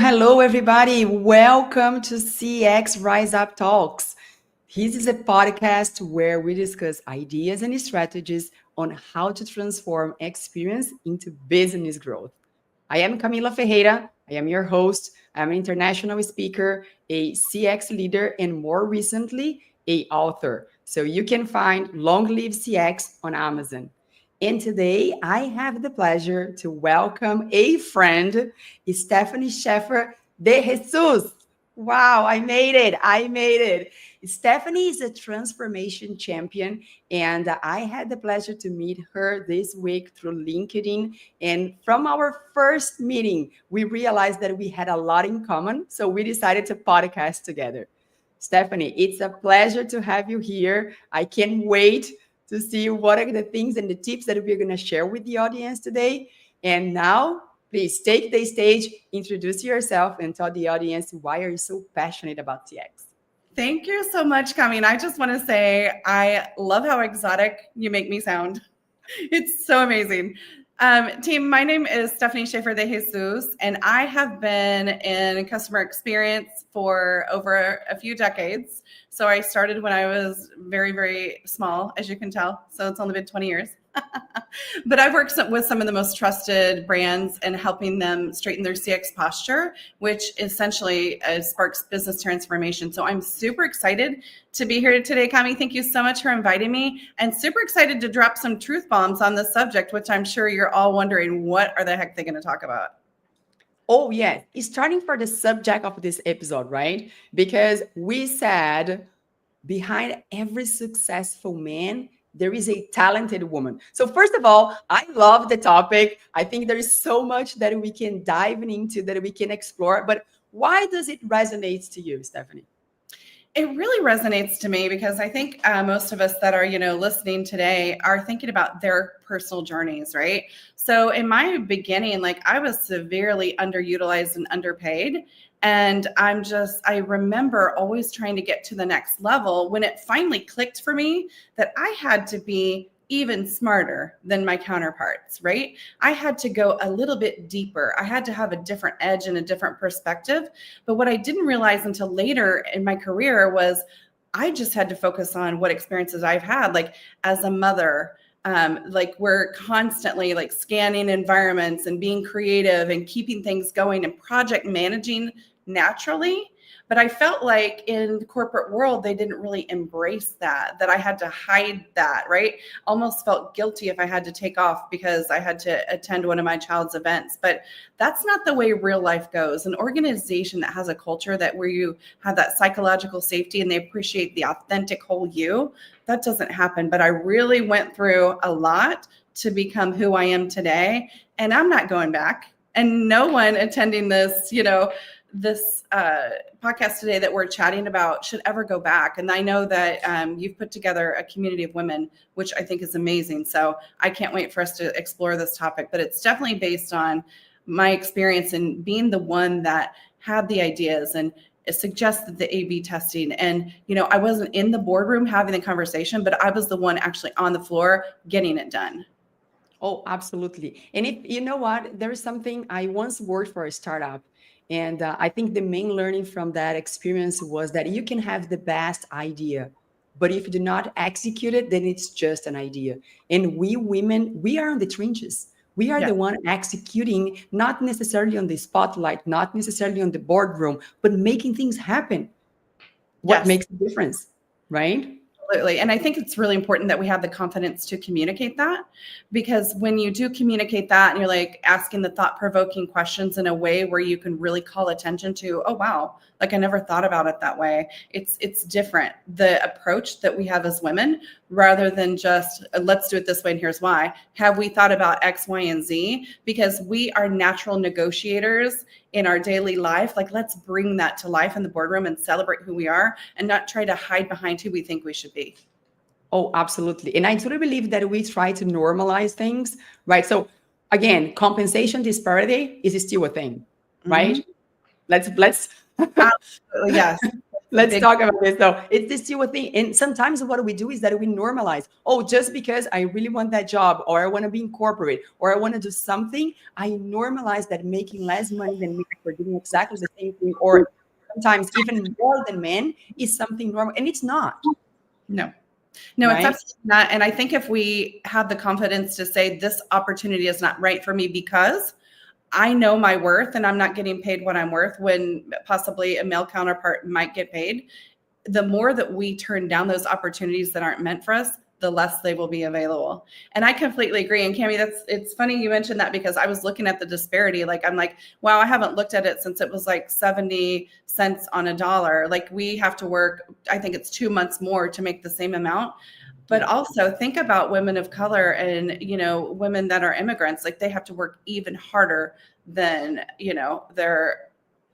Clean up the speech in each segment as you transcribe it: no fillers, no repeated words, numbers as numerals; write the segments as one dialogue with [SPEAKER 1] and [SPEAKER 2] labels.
[SPEAKER 1] Hello, everybody. Welcome to CX Rise Up Talks. This is a podcast where we discuss ideas and strategies on how to transform experience into business growth. I am Camila Ferreira. I am your host. I'm an international speaker, a CX leader, and more recently, a author. So you can find Long Live CX on Amazon. And today I have the pleasure to welcome a friend, Stephanie Sheffer de Jesus. Wow, I made it. I made it. Stephanie is a transformation champion, and I had the pleasure to meet her this week through LinkedIn. And from our first meeting, we realized that we had a lot in common. So we decided to podcast together. Stephanie, it's a pleasure to have you here. I can't wait to see what are the things and the tips that we're going to share with the audience today. And now, please take the stage, introduce yourself, and tell the audience why are you so passionate about CX.
[SPEAKER 2] Thank you so much, Kami. I just want to say I love how exotic you make me sound. It's so amazing. Team, my name is Stephanie Sheffer de Jesus, and I have been in customer experience for over a few decades. So I started when I was very, very small, as you can tell. So it's only been 20 years. But I've worked with some of the most trusted brands and helping them straighten their CX posture, which essentially sparks business transformation. So I'm super excited to be here today, Kami. Thank you so much for inviting me, and super excited to drop some truth bombs on this subject, which I'm sure you're all wondering what are the heck they're going to talk about.
[SPEAKER 1] Oh, yes. Starting for the subject of this episode, right? Because we said behind every successful man, there is a talented woman. So first of all, I love the topic. I think there is so much that we can dive into, that we can explore. But why does it resonate to you, Stephanie?
[SPEAKER 2] It really resonates to me because I think most of us that are, listening today are thinking about their personal journeys, right? So in my beginning, I was severely underutilized and underpaid. And I remember always trying to get to the next level when it finally clicked for me that I had to be even smarter than my counterparts, right? I had to go a little bit deeper. I had to have a different edge and a different perspective. But what I didn't realize until later in my career was I just had to focus on what experiences I've had, like as a mother. We're constantly scanning environments and being creative and keeping things going and project managing naturally. But I felt like in the corporate world, they didn't really embrace that I had to hide that, right? Almost felt guilty if I had to take off because I had to attend one of my child's events. But that's not the way real life goes. An organization that has a culture where you have that psychological safety and they appreciate the authentic whole you, that doesn't happen. But I really went through a lot to become who I am today. And I'm not going back. And no one attending this, this podcast today that we're chatting about should ever go back. And I know that you've put together a community of women, which I think is amazing. So I can't wait for us to explore this topic, but it's definitely based on my experience in being the one that had the ideas and suggested the A/B testing. And, I wasn't in the boardroom having the conversation, but I was the one actually on the floor getting it done.
[SPEAKER 1] Oh, absolutely. And you know what, there is something I once worked for a startup. And I think the main learning from that experience was that you can have the best idea, but if you do not execute it, then it's just an idea. And we women, we are on the trenches. We are the one executing, not necessarily on the spotlight, not necessarily on the boardroom, but making things happen. What makes the difference, right?
[SPEAKER 2] Absolutely. And I think it's really important that we have the confidence to communicate that, because when you do communicate that and you're like asking the thought-provoking questions in a way where you can really call attention to, oh wow, like I never thought about it that way. It's different. The approach that we have as women, rather than just let's do it this way and here's why. Have we thought about X, Y, and Z? Because we are natural negotiators in our daily life. Like, let's bring that to life in the boardroom and celebrate who we are and not try to hide behind who we think we should be.
[SPEAKER 1] Oh, absolutely. And I totally believe that we try to normalize things, right? So again, compensation disparity is still a thing, right?
[SPEAKER 2] Mm-hmm.
[SPEAKER 1] Let's
[SPEAKER 2] Absolutely, yes.
[SPEAKER 1] let's talk about this though. It's still a thing. And sometimes what we do is that we normalize, oh, just because I really want that job, or I want to be in corporate, or I want to do something, I normalize that making less money than me for doing exactly the same thing, or sometimes even more than men, is something normal. And it's not.
[SPEAKER 2] No,
[SPEAKER 1] Right?
[SPEAKER 2] it's absolutely not. And I think if we have the confidence to say this opportunity is not right for me because I know my worth and I'm not getting paid what I'm worth, when possibly a male counterpart might get paid, the more that we turn down those opportunities that aren't meant for us, the less they will be available. And I completely agree. And Cami, it's funny you mentioned that, because I was looking at the disparity. Like, I'm like, wow, I haven't looked at it since it was like 70 cents on a dollar. Like, we have to work, I think it's 2 months more to make the same amount. But also think about women of color and, women that are immigrants. Like, they have to work even harder than,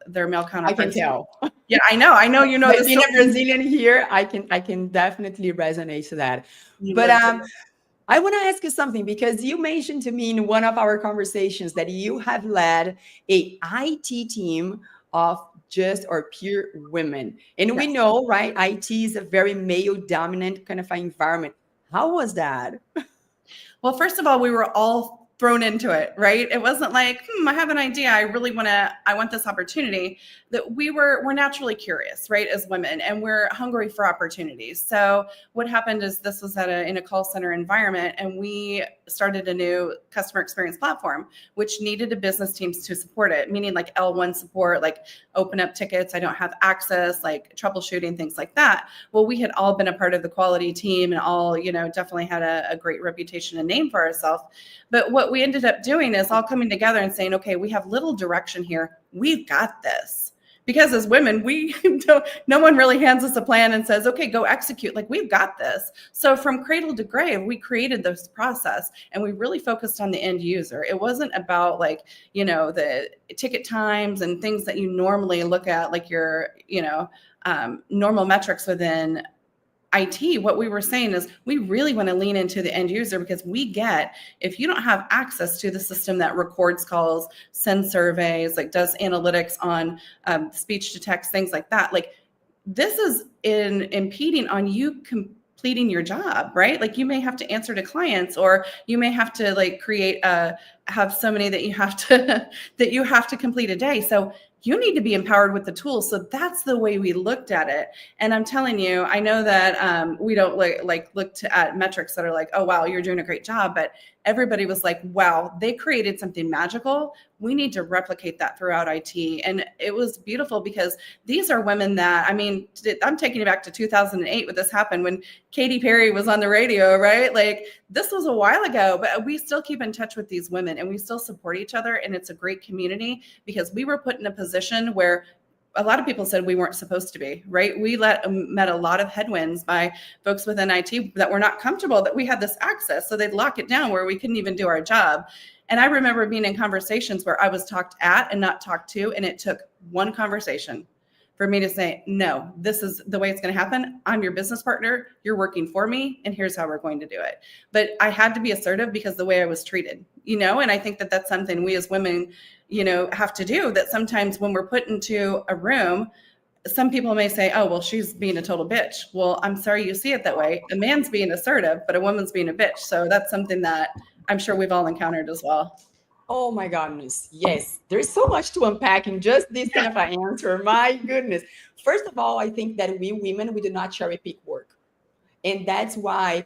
[SPEAKER 2] their male counterparts.
[SPEAKER 1] I can tell.
[SPEAKER 2] Yeah, I know.
[SPEAKER 1] But being a Brazilian here, I can definitely resonate to that. But I want to ask you something, because you mentioned to me in one of our conversations that you have led a IT team of just or pure women. And we know, right, IT is a very male dominant kind of environment. How was that?
[SPEAKER 2] Well, first of all, we were all thrown into it, right? It wasn't like, I have an idea. I want this opportunity. That we're naturally curious, right? As women, and we're hungry for opportunities. So what happened is, this was in a call center environment, and we started a new customer experience platform, which needed a business teams to support it, meaning like L1 support, like open up tickets, I don't have access, like troubleshooting, things like that. Well, we had all been a part of the quality team and all, definitely had a great reputation and name for ourselves. But what we ended up doing is all coming together and saying, okay, we have little direction here. We've got this. Because as women, no one really hands us a plan and says, okay, go execute. Like, we've got this. So from cradle to grave, we created this process, and we really focused on the end user. It wasn't about like, the ticket times and things that you normally look at, like your, normal metrics within IT. What we were saying is, we really want to lean into the end user, because if you don't have access to the system that records calls, sends surveys, like does analytics on speech to text, things like that, like this is impeding on you completing your job, right? Like, you may have to answer to clients, or you may have to like have so many that you have to complete a day. So you need to be empowered with the tools. So that's the way we looked at it. And I'm telling you, I know that we don't look at metrics that are like, oh, wow, you're doing a great job. But everybody was like, wow, they created something magical. We need to replicate that throughout IT. And it was beautiful, because these are women that, I'm taking you back to 2008 when this happened, when Katy Perry was on the radio, right? Like, this was a while ago, but we still keep in touch with these women, and we still support each other. And it's a great community, because we were put in a position where a lot of people said we weren't supposed to be, right? We met a lot of headwinds by folks within IT that were not comfortable that we had this access. So they'd lock it down where we couldn't even do our job. And I remember being in conversations where I was talked at and not talked to. And it took one conversation for me to say, no, this is the way it's going to happen. I'm your business partner. You're working for me. And here's how we're going to do it. But I had to be assertive, because the way I was treated, and I think that that's something we as women, have to do. That sometimes when we're put into a room, some people may say, oh, well, she's being a total bitch. Well, I'm sorry you see it that way. A man's being assertive, but a woman's being a bitch. So that's something that I'm sure we've all encountered as well.
[SPEAKER 1] Oh my goodness. Yes. There's so much to unpack in just this kind of an answer. My goodness. First of all, I think that we women, we do not cherry pick work. And that's why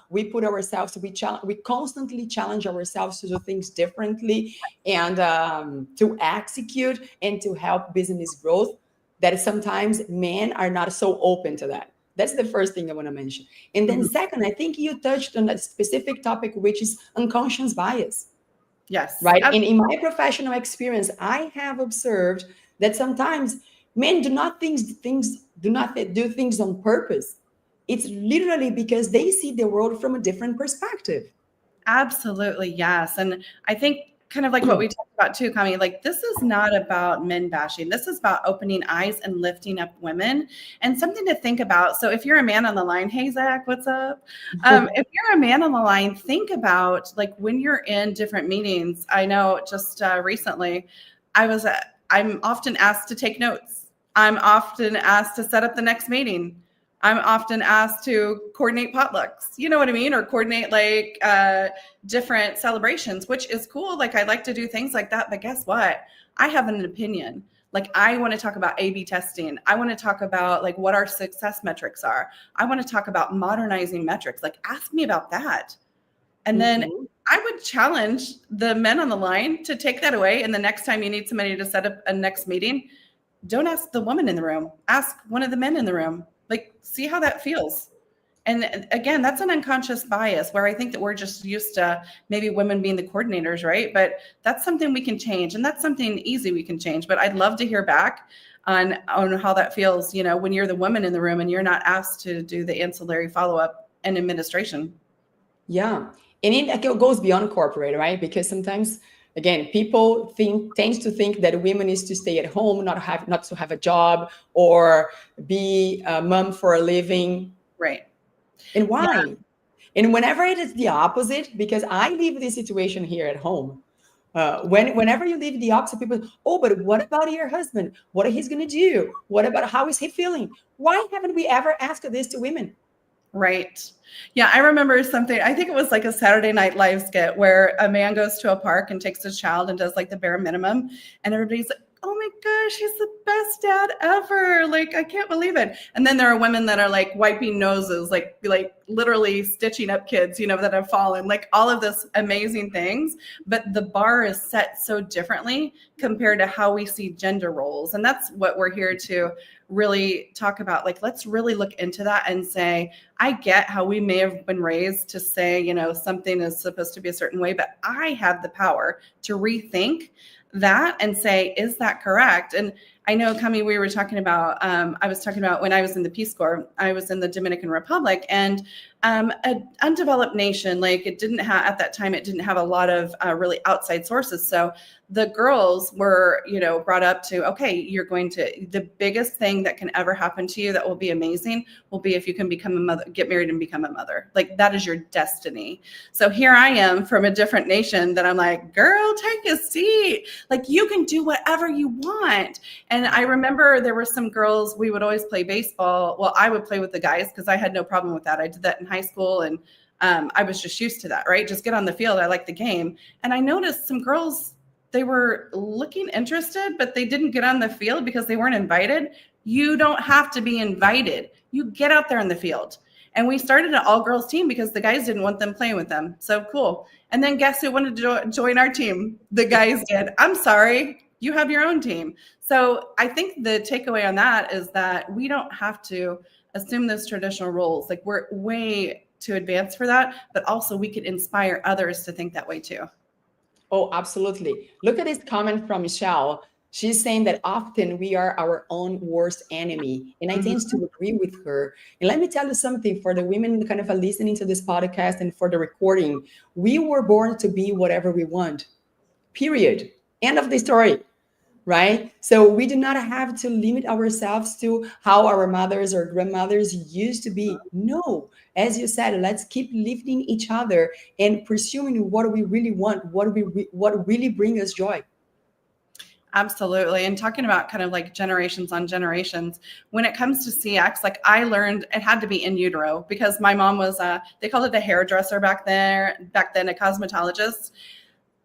[SPEAKER 1] we put ourselves, we constantly challenge ourselves to do things differently, and to execute and to help business growth, that sometimes men are not so open to that. That's the first thing I want to mention. And then second, I think you touched on a specific topic, which is unconscious bias.
[SPEAKER 2] Yes.
[SPEAKER 1] Right. And in my professional experience, I have observed that sometimes men do not do things on purpose. It's literally because they see the world from a different perspective.
[SPEAKER 2] Absolutely, yes. And I think kind of like what we talked about too, Kami, like this is not about men bashing. This is about opening eyes and lifting up women and something to think about. So if you're a man on the line, hey, Zach, what's up? If you're a man on the line, think about like when you're in different meetings. I know just recently I'm often asked to take notes. I'm often asked to set up the next meeting. I'm often asked to coordinate potlucks, you know what I mean? Or coordinate like different celebrations, which is cool. Like I like to do things like that, but guess what? I have an opinion. Like I want to talk about A/B testing. I want to talk about like what our success metrics are. I want to talk about modernizing metrics. Like ask me about that. And then I would challenge the men on the line to take that away. And the next time you need somebody to set up a next meeting, don't ask the woman in the room. Ask one of the men in the room. Like, see how that feels. And again, that's an unconscious bias where I think that we're just used to maybe women being the coordinators, right? But that's something we can change. And that's something easy we can change. But I'd love to hear back on how that feels, you know, when you're the woman in the room and you're not asked to do the ancillary follow-up and administration.
[SPEAKER 1] Yeah. And it goes beyond corporate, right? Because sometimes, again, people tends to think that women is to stay at home, not to have a job or be a mom for a living.
[SPEAKER 2] Right.
[SPEAKER 1] And why? Yeah. And whenever it is the opposite, because I live this situation here at home. Whenever you live the opposite, people, oh, but what about your husband? What are he's going to do? What about how is he feeling? Why haven't we ever asked this to women?
[SPEAKER 2] Right. Yeah, I remember something, I think it was like a Saturday Night Live skit where a man goes to a park and takes his child and does like the bare minimum. And everybody's like, oh my gosh, he's the best dad ever. Like, I can't believe it. And then there are women that are like wiping noses, like literally stitching up kids, you know, that have fallen, like all of this amazing things. But the bar is set so differently compared to how we see gender roles. And that's what we're here to really talk about. Like, let's really look into that and say, I get how we may have been raised to say, you know, something is supposed to be a certain way, but I have the power to rethink that and say, is that correct? And I know, Kami, we were talking about, I was talking about when I was in the Peace Corps, I was in the Dominican Republic, and an undeveloped nation, like it didn't have, at that time, it didn't have a lot of really outside sources. So the girls were, you know, brought up to, okay, you're going to, the biggest thing that can ever happen to you that will be amazing will be if you can become a mother, get married and become a mother. Like that is your destiny. So here I am from a different nation that I'm like, girl, take a seat. Like you can do whatever you want. And I remember there were some girls, we would always play baseball. Well, I would play with the guys because I had no problem with that. I did that in high school and I was just used to that, right? Just get on the field. I like the game. And I noticed some girls, they were looking interested, but they didn't get on the field because they weren't invited. You don't have to be invited. You get out there in the field. And we started an all-girls team because the guys didn't want them playing with them. So cool. And then guess who wanted to join our team? The guys did. I'm sorry, you have your own team. So I think the takeaway on that is that we don't have to assume those traditional roles. Like we're way too advanced for that, but also we could inspire others to think that way too.
[SPEAKER 1] Oh, absolutely. Look at this comment from Michelle. She's saying that often we are our own worst enemy. And I tend to agree with her. And let me tell you something for the women kind of listening to this podcast and for the recording. We were born to be whatever we want, period. End of the story, right? So we do not have to limit ourselves to how our mothers or grandmothers used to be. No, as you said, let's keep lifting each other and pursuing what we really want, what really brings us joy.
[SPEAKER 2] Absolutely. And talking about kind of like generations on generations, when it comes to CX, like I learned it had to be in utero because my mom was, they called it a hairdresser back then, a cosmetologist.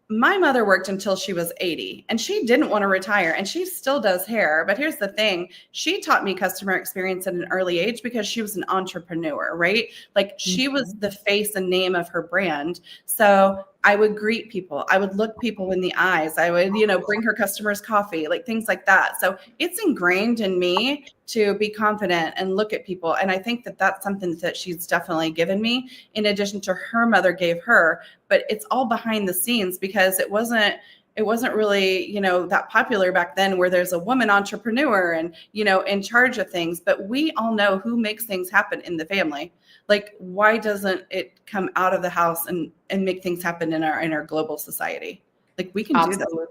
[SPEAKER 2] My mother worked until she was 80 and she didn't want to retire and she still does hair. But here's the thing. She taught me customer experience at an early age because she was an entrepreneur, right? Like she was the face and name of her brand. So I would greet people. I would look people in the eyes. I would, bring her customers coffee, like things like that. So it's ingrained in me to be confident and look at people. And I think that that's something that she's definitely given me in addition to her mother gave her, but it's all behind the scenes because it wasn't really, that popular back then where there's a woman entrepreneur and, in charge of things, but we all know who makes things happen in the family. Like, why doesn't it come out of the house and make things happen in our global society? Like, we can do that.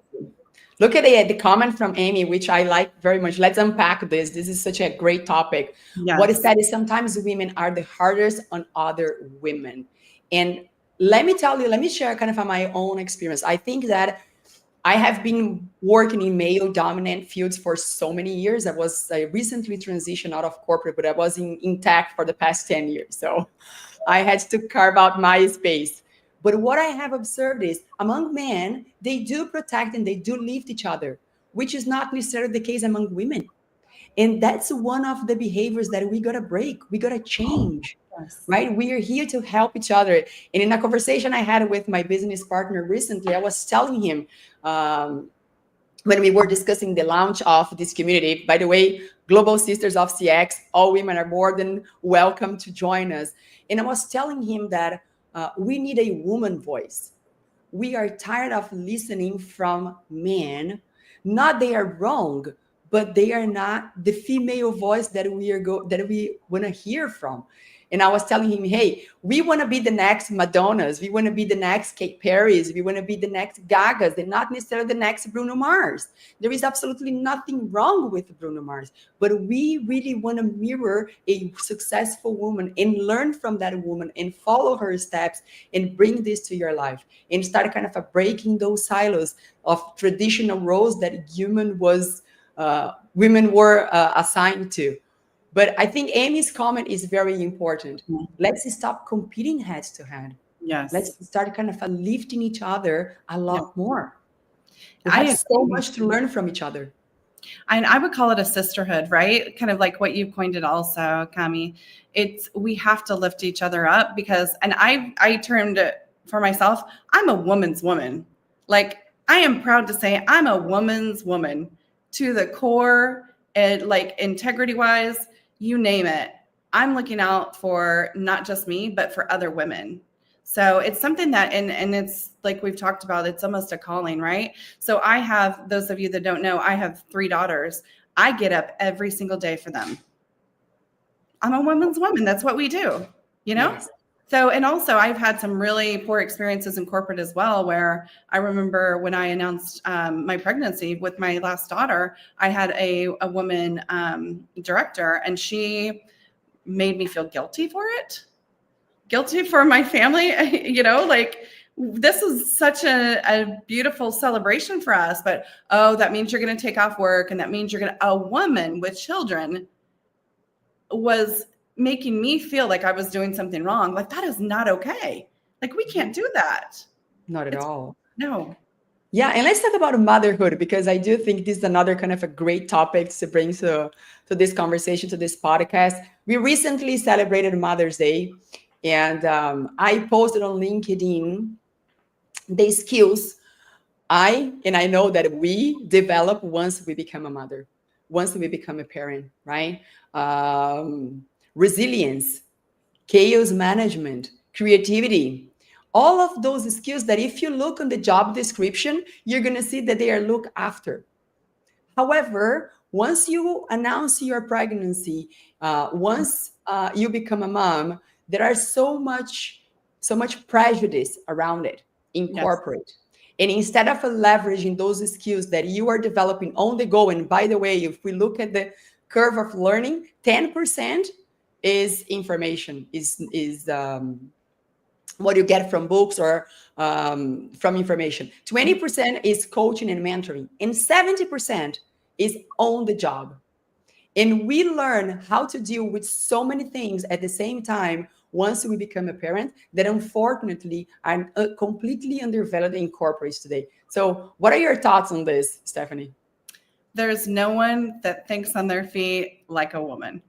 [SPEAKER 1] Look at the comment from Amy, which I like very much. Let's unpack this. This is such a great topic.
[SPEAKER 2] Yes.
[SPEAKER 1] What is said is sometimes women are the hardest on other women. And let me share kind of my own experience. I think that I have been working in male-dominant fields for so many years. I recently transitioned out of corporate, but I was in tech for the past 10 years. So I had to carve out my space. But what I have observed is among men, they do protect and they do lift each other, which is not necessarily the case among women. And that's one of the behaviors that we got to break. We got to change.
[SPEAKER 2] Yes.
[SPEAKER 1] Right? We are here to help each other. And in a conversation I had with my business partner recently, I was telling him when we were discussing the launch of this community, by the way, Global Sisters of CX, all women are more than welcome to join us. And I was telling him that we need a woman voice. We are tired of listening from men. Not they are wrong, but they are not the female voice that we want to hear from. And I was telling him, hey, we want to be the next Madonnas. We want to be the next Katy Perry's. We want to be the next Gagas. They're not necessarily the next Bruno Mars. There is absolutely nothing wrong with Bruno Mars. But we really want to mirror a successful woman and learn from that woman and follow her steps and bring this to your life and start kind of breaking those silos of traditional roles that women were assigned to. But I think Amy's comment is very important. Let's stop competing head to head.
[SPEAKER 2] Yes.
[SPEAKER 1] Let's start kind of lifting each other a lot more. We have so much to learn from each other.
[SPEAKER 2] And I would call it a sisterhood, right? Kind of like what you pointed also, Cami. We have to lift each other up because, and I termed it for myself, I'm a woman's woman. Like, I am proud to say I'm a woman's woman to the core, and like integrity wise, you name it. I'm looking out for not just me, but for other women. So it's something that, and it's like we've talked about, it's almost a calling, right? So I have, those of you that don't know, I have 3 daughters. I get up every single day for them. I'm a woman's woman. That's what we do, Yes. So, and also I've had some really poor experiences in corporate as well, where I remember when I announced my pregnancy with my last daughter, I had a woman director, and she made me feel guilty for it. Guilty for my family, like this is such a beautiful celebration for us, but that means you're going to take off work, and that means a woman with children was making me feel like I was doing something wrong. Like, that is not okay. Like, we can't do that.
[SPEAKER 1] Not at all.
[SPEAKER 2] No.
[SPEAKER 1] Yeah, and let's talk about motherhood, because I do think this is another kind of a great topic to bring to this conversation, to this podcast. We recently celebrated Mother's Day, and I posted on LinkedIn the skills I know that we develop once we become a mother, once we become a parent, right? Resilience, chaos management, creativity, all of those skills that if you look on the job description, you're going to see that they are looked after. However, once you announce your pregnancy, once you become a mom, there are so much prejudice around it in corporate. And instead of leveraging those skills that you are developing on the go, and by the way, if we look at the curve of learning, 10% is information, is what you get from books or from information. 20% is coaching and mentoring, and 70% is on the job. And we learn how to deal with so many things at the same time once we become a parent that unfortunately are completely undervalued in corporates today. So what are your thoughts on this, Stephanie?
[SPEAKER 2] There's no one that thinks on their feet like a woman.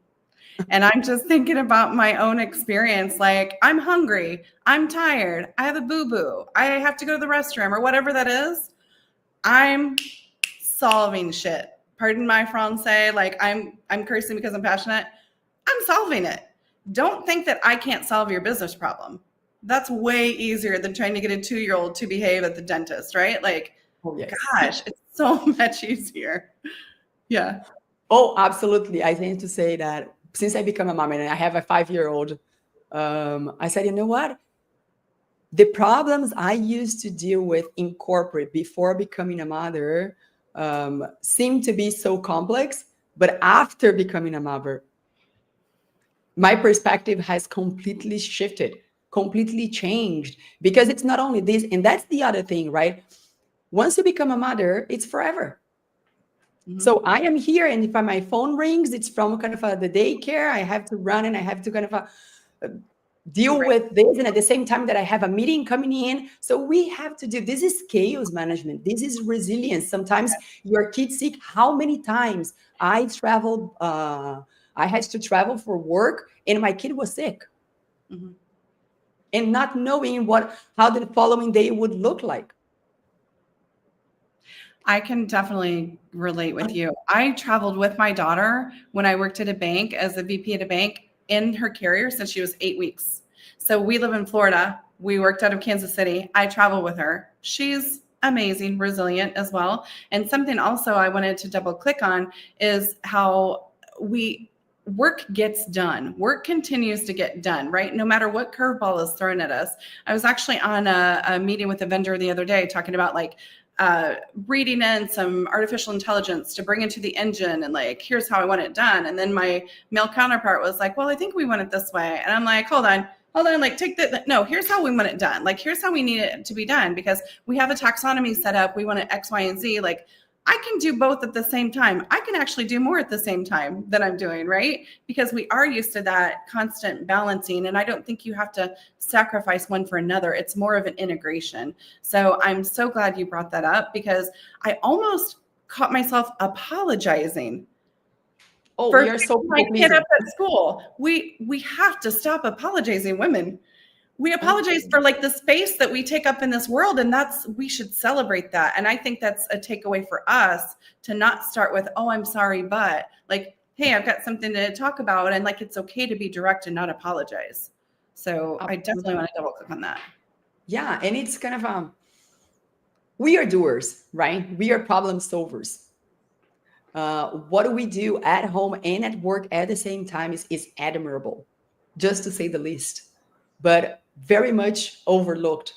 [SPEAKER 2] And I'm just thinking about my own experience. Like, I'm hungry, I'm tired, I have a boo-boo, I have to go to the restroom or whatever that is. I'm solving shit. Pardon my Francais. Like, I'm cursing because I'm passionate. I'm solving it. Don't think that I can't solve your business problem. That's way easier than trying to get a 2-year-old to behave at the dentist, right? Like,
[SPEAKER 1] Oh, yes.
[SPEAKER 2] gosh, it's so much easier. Yeah.
[SPEAKER 1] Oh, absolutely. I tend to say that since I become a mom and I have a 5-year-old, I said, you know what? The problems I used to deal with in corporate before becoming a mother seem to be so complex, but after becoming a mother, my perspective has completely shifted, completely changed, because it's not only this, and that's the other thing, right? Once you become a mother, it's forever.
[SPEAKER 2] Mhm.
[SPEAKER 1] So I am here, and if my phone rings, it's from kind of the daycare. I have to run, and I have to kind of deal
[SPEAKER 2] Right.
[SPEAKER 1] with this, and at the same time that I have a meeting coming in. So we have to do this is chaos management. This is resilience. Sometimes your kids sick. How many times I traveled? I had to travel for work, and my kid was sick,
[SPEAKER 2] Mhm.
[SPEAKER 1] and not knowing how the following day would look like.
[SPEAKER 2] I can definitely relate with you. I traveled with my daughter when I worked at a bank as a VP at a bank in her carrier since she was 8 weeks. So we live in Florida. We worked out of Kansas City. I travel with her. She's amazing, resilient as well. And something also I wanted to double click on is how we work gets done. Work continues to get done, right? No matter what curveball is thrown at us. I was actually on a meeting with a vendor the other day talking about like reading in some artificial intelligence to bring into the engine and like, here's how I want it done. And then my male counterpart was like, well, I think we want it this way. And I'm like, hold on, like take that. No, here's how we want it done. Like, here's how we need it to be done because we have a taxonomy set up. We want it X, Y, and Z. Like, I can do both at the same time. I can actually do more at the same time than I'm doing, right? Because we are used to that constant balancing. And I don't think you have to sacrifice one for another. It's more of an integration. So I'm so glad you brought that up because I almost caught myself apologizing
[SPEAKER 1] Oh,
[SPEAKER 2] for
[SPEAKER 1] we are so
[SPEAKER 2] picking my
[SPEAKER 1] people
[SPEAKER 2] kid
[SPEAKER 1] pleasing.
[SPEAKER 2] up at school. We have to stop apologizing, women. We apologize
[SPEAKER 1] Absolutely.
[SPEAKER 2] for like the space that we take up in this world, and we should celebrate that. And I think that's a takeaway for us to not start with, oh, I'm sorry, but like, hey, I've got something to talk about, and like it's okay to be direct and not apologize. So I definitely
[SPEAKER 1] Absolutely.
[SPEAKER 2] want to double click on that.
[SPEAKER 1] Yeah, and it's kind of we are doers, right? We are problem solvers. What do we do at home and at work at the same time is admirable, just to say the least, but very much overlooked,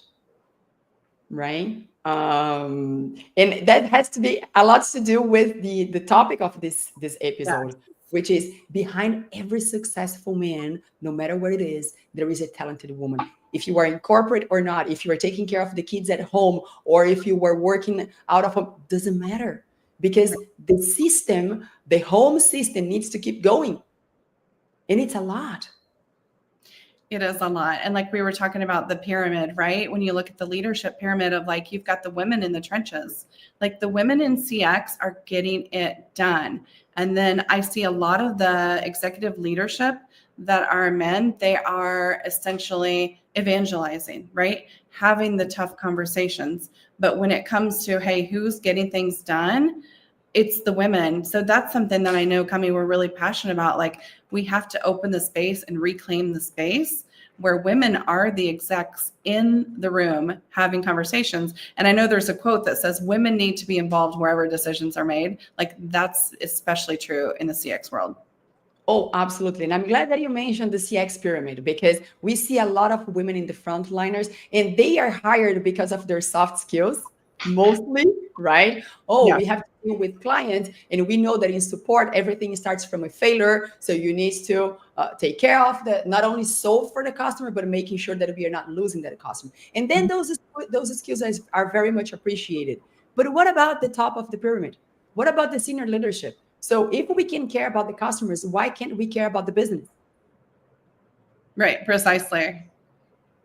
[SPEAKER 1] right? And that has to be a lot to do with the topic of this
[SPEAKER 2] Yeah.
[SPEAKER 1] episode, which is behind every successful man, no matter what it is, there is a talented woman. If you are in corporate or not, if you are taking care of the kids at home, or if you were working out of home, doesn't matter, because the home system needs to keep going, and it's a lot.
[SPEAKER 2] It is a lot. And like we were talking about the pyramid, right? When you look at the leadership pyramid of like, you've got the women in the trenches, like the women in CX are getting it done. And then I see a lot of the executive leadership that are men, they are essentially evangelizing, right? Having the tough conversations. But when it comes to, hey, who's getting things done? It's the women. So that's something that I know, Kami, we're really passionate about. Like, we have to open the space and reclaim the space where women are the execs in the room having conversations. And I know there's a quote that says women need to be involved wherever decisions are made. Like, that's especially true in the CX world.
[SPEAKER 1] Oh, absolutely. And I'm glad that you mentioned the CX pyramid, because we see a lot of women in the frontliners, and they are hired because of their soft skills, mostly, right? Oh,
[SPEAKER 2] Yeah.
[SPEAKER 1] we have to deal with clients, and we know that in support, everything starts from a failure. So you need to take care of not only solve for the customer, but making sure that we are not losing that customer. And then those skills are very much appreciated. But what about the top of the pyramid? What about the senior leadership? So if we can care about the customers, why can't we care about the business?
[SPEAKER 2] Right. Precisely.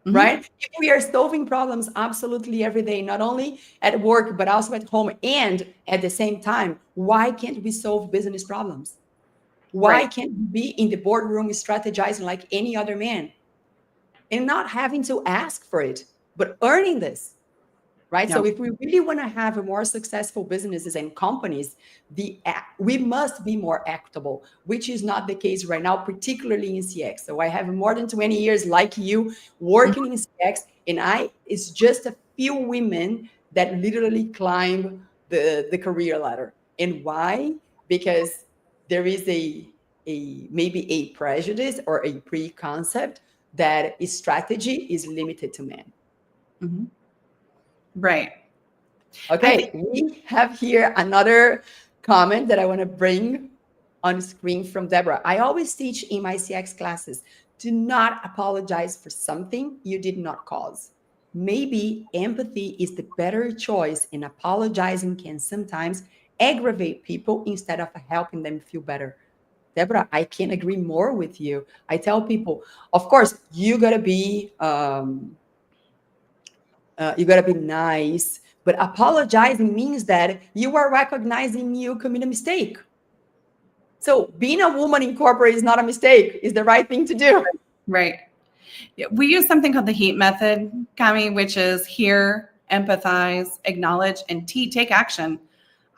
[SPEAKER 2] Mm-hmm.
[SPEAKER 1] Right? If we are solving problems absolutely every day, not only at work, but also at home and at the same time, why can't we solve business problems? Why
[SPEAKER 2] Right.
[SPEAKER 1] can't you be in the boardroom strategizing like any other man and not having to ask for it, but earning this? Right.
[SPEAKER 2] Yeah.
[SPEAKER 1] So if we really want to have a more successful businesses and companies, we must be more equitable, which is not the case right now, particularly in CX. So I have more than 20 years like you working in CX, and it's just a few women that literally climb the career ladder. And why? Because there is a maybe a prejudice or a pre-concept that a strategy is limited to men.
[SPEAKER 2] Mhm. Right. I
[SPEAKER 1] Okay,
[SPEAKER 2] think
[SPEAKER 1] we have here another comment that I want to bring on screen from Deborah. I always teach in my CX classes, do not apologize for something you did not cause. Maybe empathy is the better choice, and apologizing can sometimes aggravate people instead of helping them feel better. Deborah, I can't agree more with you. I tell people, of course, you gotta be nice, but apologizing means that you are recognizing you commit a mistake. So being a woman in corporate is not a mistake, it's the right thing to do.
[SPEAKER 2] right. Yeah, we use something called the HEAT method, Kami, which is hear, empathize, acknowledge, and take action.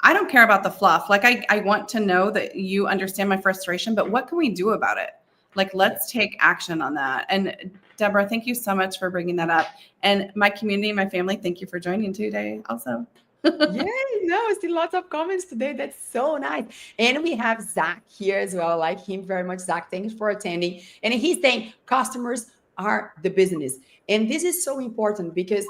[SPEAKER 2] I don't care about the fluff. Like I want to know that you understand my frustration, but what can we do about it? Like, let's take action on that. And Deborah, thank you so much for bringing that up. And my community, my family, thank you for joining today also.
[SPEAKER 1] Yay, no, I see lots of comments today. That's so nice. And we have Zach here as well. I like him very much. Zach, thanks for attending. And he's saying customers are the business. And this is so important because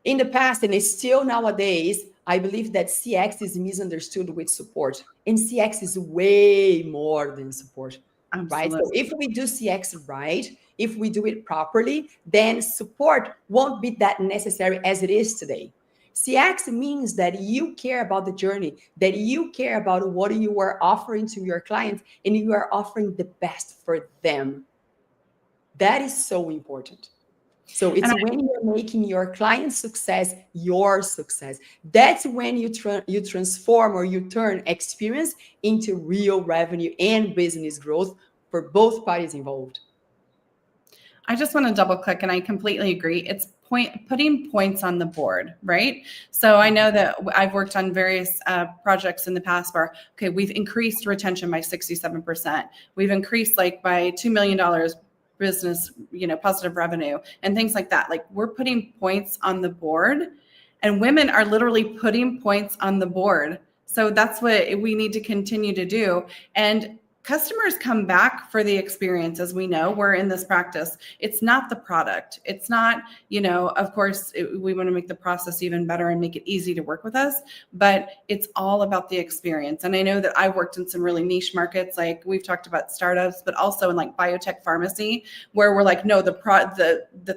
[SPEAKER 1] in the past, and it's still nowadays, I believe that CX is misunderstood with support. And CX is way more than support, right? So
[SPEAKER 2] Absolutely.
[SPEAKER 1] if we do CX right, if we do it properly, then support won't be that necessary as it is today. CX means that you care about the journey, that you care about what you are offering to your clients, and you are offering the best for them. That is so important. So
[SPEAKER 2] And
[SPEAKER 1] it's when you're making your client's success your success. That's when you transform or you turn experience into real revenue and business growth for both parties involved.
[SPEAKER 2] I just want to double click, and I completely agree. It's putting points on the board, right? So I know that I've worked on various projects in the past where, okay, we've increased retention by 67%. We've increased like by $2 million business, positive revenue and things like that. Like, we're putting points on the board, and women are literally putting points on the board. So that's what we need to continue to do. And customers come back for the experience. As we know, we're in this practice. It's not the product. It's not, of course, we want to make the process even better and make it easy to work with us, but it's all about the experience. And I know that I've worked in some really niche markets, like we've talked about startups, but also in like biotech pharmacy, where we're like, no, the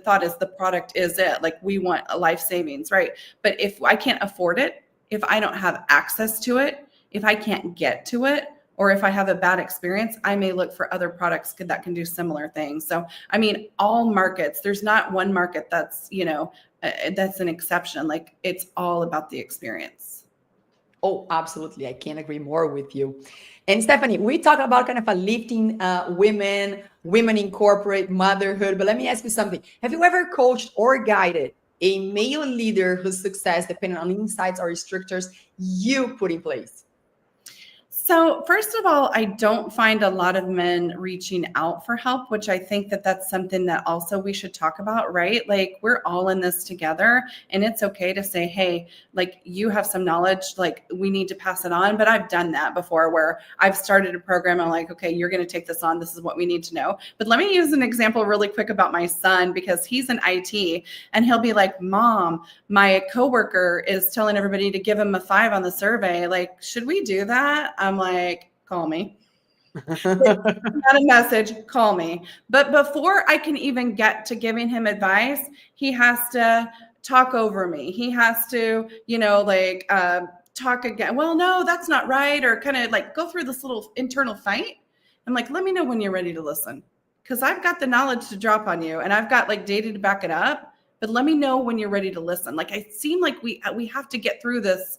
[SPEAKER 2] thought is the product is it. Like, we want a life savings, right? But if I can't afford it, if I don't have access to it, if I can't get to it, or if I have a bad experience, I may look for other products that can do similar things. So, I mean, all markets, there's not one market that's, that's an exception. Like, it's all about the experience.
[SPEAKER 1] Oh, absolutely. I can't agree more with you. And Stephanie, we talk about kind of a lifting women in corporate motherhood. But let me ask you something. Have you ever coached or guided a male leader whose success depended on insights or structures you put in place?
[SPEAKER 2] So, first of all, I don't find a lot of men reaching out for help, which I think that that's something that also we should talk about, right? Like, we're all in this together, and it's okay to say, hey, like, you have some knowledge, like, we need to pass it on. But I've done that before, where I've started a program. I'm like, okay, you're going to take this on. This is what we need to know. But let me use an example really quick about my son, because he's in IT, and he'll be like, Mom, my coworker is telling everybody to give him a 5 on the survey. Like, should we do that? I'm like, call me. Not a message, call me. But before I can even get to giving him advice, he has to talk over me. He has to, talk again. Well, no, that's not right. Or kind of like go through this little internal fight. I'm like, let me know when you're ready to listen, because I've got the knowledge to drop on you, and I've got like data to back it up. But let me know when you're ready to listen. Like, I seem like we have to get through this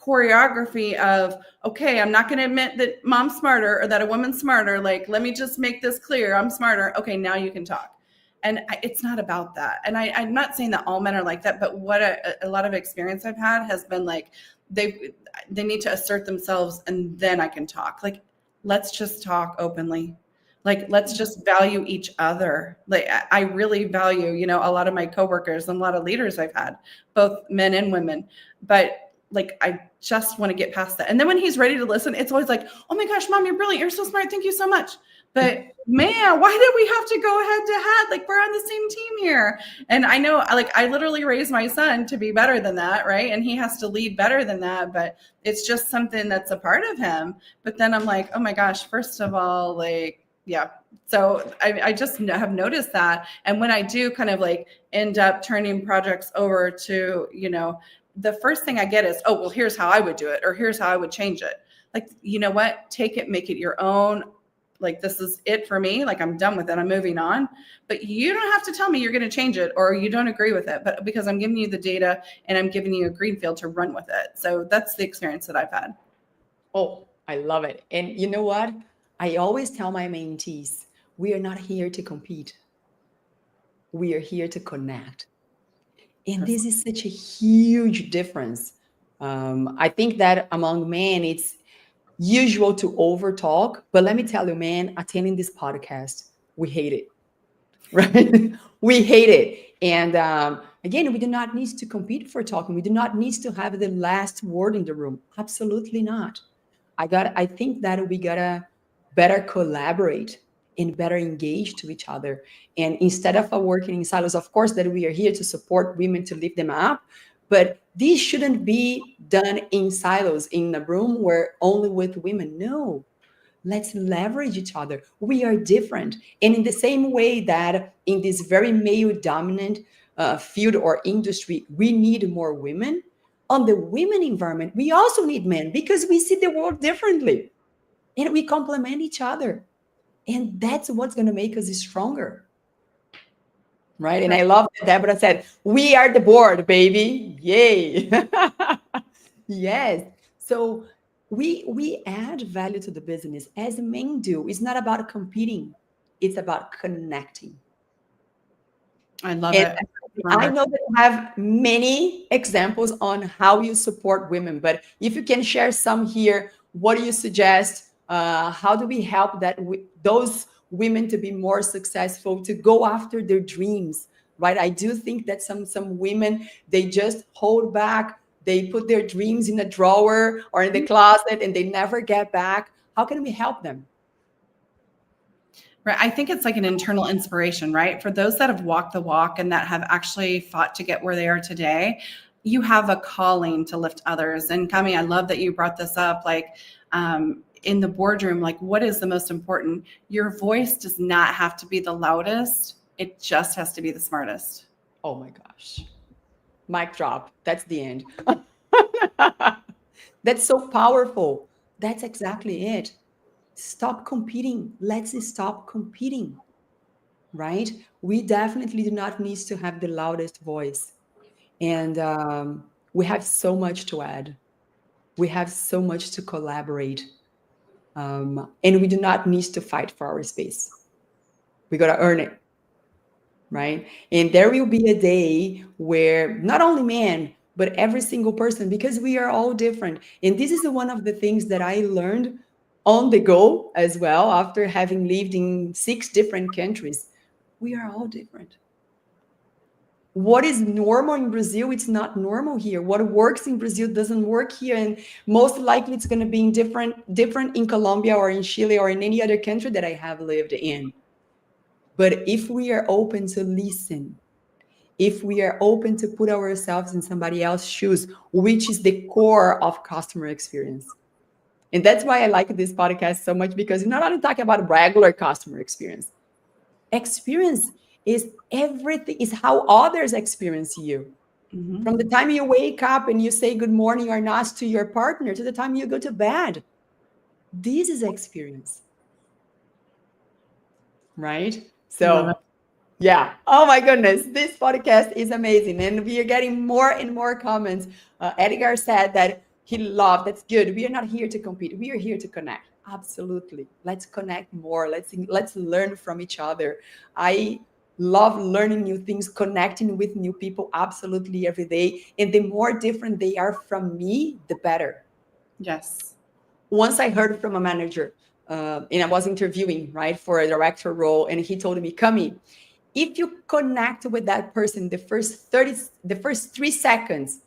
[SPEAKER 2] choreography of, okay, I'm not going to admit that mom's smarter or that a woman's smarter. Like, let me just make this clear. I'm smarter. Okay, now you can talk. And it's not about that. And I'm not saying that all men are like that, but what a lot of experience I've had has been like, they need to assert themselves and then I can talk. Like, let's just talk openly. Like, let's just value each other. Like, I really value, a lot of my coworkers and a lot of leaders I've had, both men and women. But like, I just want to get past that. And then when he's ready to listen, it's always like, oh my gosh, mom, you're brilliant. You're so smart. Thank you so much. But man, why did we have to go head to head? Like, we're on the same team here. And I know, like, I literally raised my son to be better than that, right? And he has to lead better than that, but it's just something that's a part of him. But then I'm like, oh my gosh, first of all, like, yeah. So I just have noticed that. And when I do kind of like end up turning projects over to, the first thing I get is, oh, well, here's how I would do it, or here's how I would change it. Like, you know what? Take it, make it your own. Like, this is it for me. Like, I'm done with it. I'm moving on. But you don't have to tell me you're going to change it or you don't agree with it. But because I'm giving you the data and I'm giving you a green field to run with it. So that's the experience that I've had.
[SPEAKER 1] Oh, I love it. And you know what? I always tell my mentees, we are not here to compete. We are here to connect. And this is such a huge difference. I think that among men, it's usual to overtalk. But let me tell you, man, attending this podcast, we hate it, right? We hate it. And again, we do not need to compete for talking. We do not need to have the last word in the room. Absolutely not. I think that we gotta better collaborate and better engage to each other. And instead of working in silos, of course, that we are here to support women to lift them up, but this shouldn't be done in silos in a room where only with women. No, let's leverage each other. We are different. And in the same way that in this very male dominant field or industry, we need more women. On the women environment, we also need men because we see the world differently and we complement each other. And that's what's going to make us stronger. Right. And I love that Deborah said, we are the board, baby. Yay. Yes. So we add value to the business as men do. It's not about competing. It's about connecting.
[SPEAKER 2] I love it.
[SPEAKER 1] I know that you have many examples on how you support women, but if you can share some here, what do you suggest? How do we help those women to be more successful, to go after their dreams, right? I do think that some women, they just hold back. They put their dreams in a drawer or in the closet and they never get back. How can we help them?
[SPEAKER 2] Right. I think it's like an internal inspiration, right? For those that have walked the walk and that have actually fought to get where they are today, you have a calling to lift others. And Cami, I love that you brought this up. Like, in the boardroom, like, what is the most important? Your voice does not have to be the loudest. It just has to be the smartest.
[SPEAKER 1] Oh my gosh. Mic drop. That's the end. That's so powerful. That's exactly it. Stop competing. Let's stop competing, right? We definitely do not need to have the loudest voice. And we have so much to add. We have so much to collaborate. And we do not need to fight for our space. We got to earn it, right? And there will be a day where not only men, but every single person, because we are all different. And this is one of the things that I learned on the go as well, after having lived in 6 different countries. We are all different. What is normal in Brazil, it's not normal here. What works in Brazil doesn't work here. And most likely it's going to be different in Colombia or in Chile or in any other country that I have lived in. But if we are open to listen, if we are open to put ourselves in somebody else's shoes, which is the core of customer experience. And that's why I like this podcast so much, because you're not only talking about regular customer experience. Experience is everything, is how others experience you. Mm-hmm. From the time you wake up and you say good morning or not to your partner to the time you go to bed. This is experience. Right? So, yeah. Oh my goodness. This podcast is amazing. And we are getting more and more comments. Edgar said that He loved. That's good. We are not here to compete. We are here to connect. Absolutely. Let's connect more. Let's learn from each other. I love learning new things, connecting with new people absolutely every day. And the more different they are from me, the better.
[SPEAKER 2] Yes.
[SPEAKER 1] Once I heard from a manager, and I was interviewing, right, for a director role, and he told me, Cami, if you connect with that person the first 3 seconds,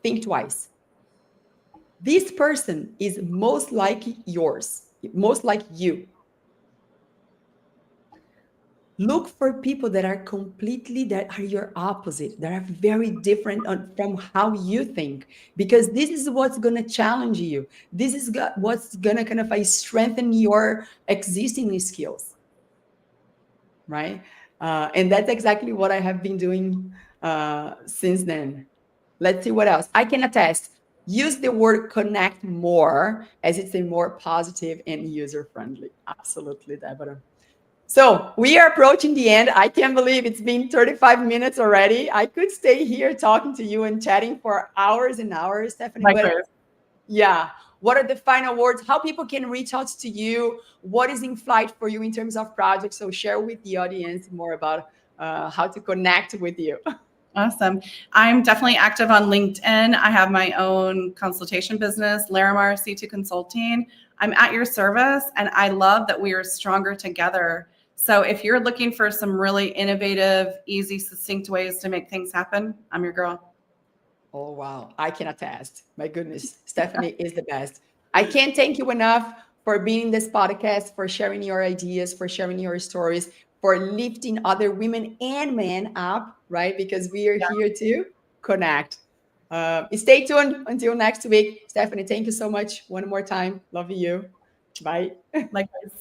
[SPEAKER 1] think twice. This person is most like yours, most like you. Look for people that are your opposite, that are very different from how you think, because this is what's going to challenge you. This is what's going to kind of strengthen your existing skills, right? And that's exactly what I have been doing since then. Let's see what else. I can attest. Use the word connect more, as it's a more positive and user friendly. Absolutely, Deborah. So we are approaching the end. I can't believe it's been 35 minutes already. I could stay here talking to you and chatting for hours and hours, Stephanie. But yeah, what are the final words? How people can reach out to you? What is in flight for you in terms of projects? So share with the audience more about how to connect with you.
[SPEAKER 2] Awesome. I'm definitely active on LinkedIn. I have my own consultation business, Larimar C2 Consulting. I'm at your service, and I love that we are stronger together. So if you're looking for some really innovative, easy, succinct ways to make things happen, I'm your girl.
[SPEAKER 1] Oh, wow. I can attest. My goodness. Stephanie is the best. I can't thank you enough for being in this podcast, for sharing your ideas, for sharing your stories, for lifting other women and men up, right? Because we are here to connect. Stay tuned until next week. Stephanie, thank you so much one more time. Love you. Bye.
[SPEAKER 2] Likewise.